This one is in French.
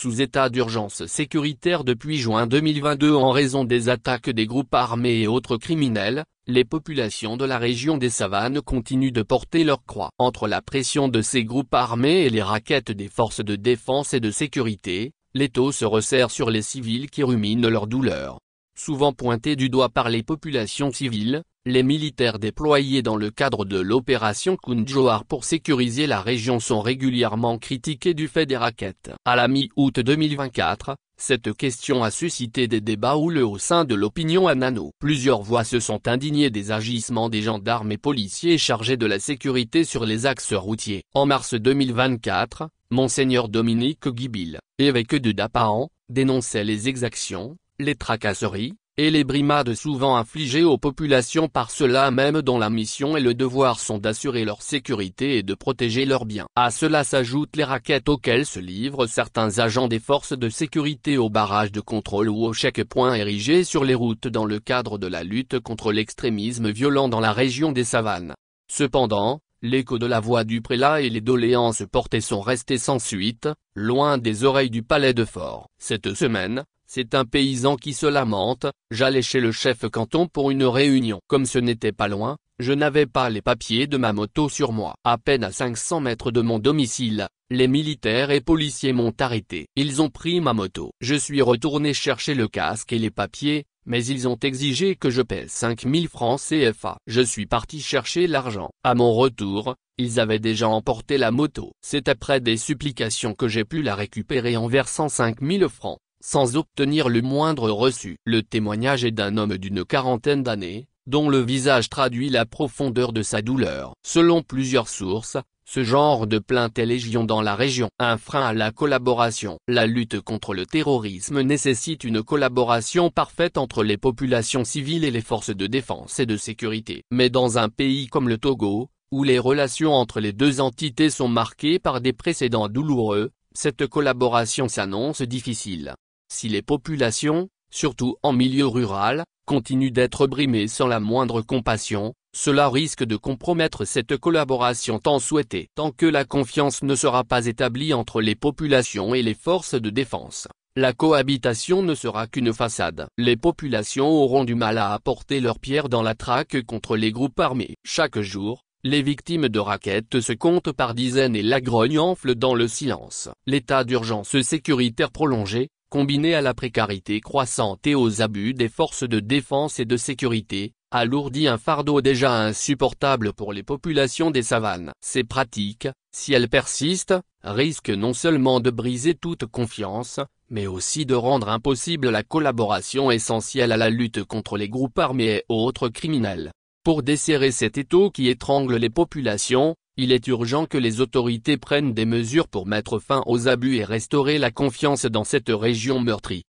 sous état d'urgence sécuritaire depuis juin 2022 en raison des attaques des groupes armés et autres criminels. Les populations de la région des savanes continuent de porter leur croix. Entre la pression de ces groupes armés et les raquettes des forces de défense et de sécurité, l'étau se resserre sur les civils qui ruminent leur douleur. Souvent pointés du doigt par les populations civiles, les militaires déployés dans le cadre de l'opération Kundjouar pour sécuriser la région sont régulièrement critiqués du fait des raquettes. À la mi-août 2024, cette question a suscité des débats houleux au sein de l'opinion à Nano. Plusieurs voix se sont indignées des agissements des gendarmes et policiers chargés de la sécurité sur les axes routiers. En mars 2024, Monseigneur Dominique Guibil, évêque de Dapahan, dénonçait les exactions, les tracasseries, et les brimades souvent infligées aux populations par ceux-là même dont la mission et le devoir sont d'assurer leur sécurité et de protéger leurs biens. À cela s'ajoutent les raquettes auxquelles se livrent certains agents des forces de sécurité aux barrages de contrôle ou aux checkpoints érigés sur les routes dans le cadre de la lutte contre l'extrémisme violent dans la région des savanes. Cependant, l'écho de la voix du prélat et les doléances portées sont restés sans suite, loin des oreilles du palais de Fort. Cette semaine, c'est un paysan qui se lamente: j'allais chez le chef canton pour une réunion. Comme ce n'était pas loin, je n'avais pas les papiers de ma moto sur moi. À peine à 500 mètres de mon domicile, les militaires et policiers m'ont arrêté. Ils ont pris ma moto. Je suis retourné chercher le casque et les papiers, mais ils ont exigé que je paie 5000 francs CFA. Je suis parti chercher l'argent. À mon retour, ils avaient déjà emporté la moto. C'est après des supplications que j'ai pu la récupérer en versant 5000 francs. Sans obtenir le moindre reçu. Le témoignage est d'un homme d'une quarantaine d'années, dont le visage traduit la profondeur de sa douleur. Selon plusieurs sources, ce genre de plainte est légion dans la région. Un frein à la collaboration. La lutte contre le terrorisme nécessite une collaboration parfaite entre les populations civiles et les forces de défense et de sécurité. Mais dans un pays comme le Togo, où les relations entre les deux entités sont marquées par des précédents douloureux, cette collaboration s'annonce difficile. Si les populations, surtout en milieu rural, continuent d'être brimées sans la moindre compassion, cela risque de compromettre cette collaboration tant souhaitée. Tant que la confiance ne sera pas établie entre les populations et les forces de défense, la cohabitation ne sera qu'une façade. Les populations auront du mal à apporter leur pierre dans la traque contre les groupes armés. Chaque jour, les victimes de raquettes se comptent par dizaines et la grogne enfle dans le silence. L'état d'urgence sécuritaire prolongé, combiné à la précarité croissante et aux abus des forces de défense et de sécurité, alourdit un fardeau déjà insupportable pour les populations des savanes. Ces pratiques, si elles persistent, risquent non seulement de briser toute confiance, mais aussi de rendre impossible la collaboration essentielle à la lutte contre les groupes armés et autres criminels. Pour desserrer cet étau qui étrangle les populations, il est urgent que les autorités prennent des mesures pour mettre fin aux abus et restaurer la confiance dans cette région meurtrie.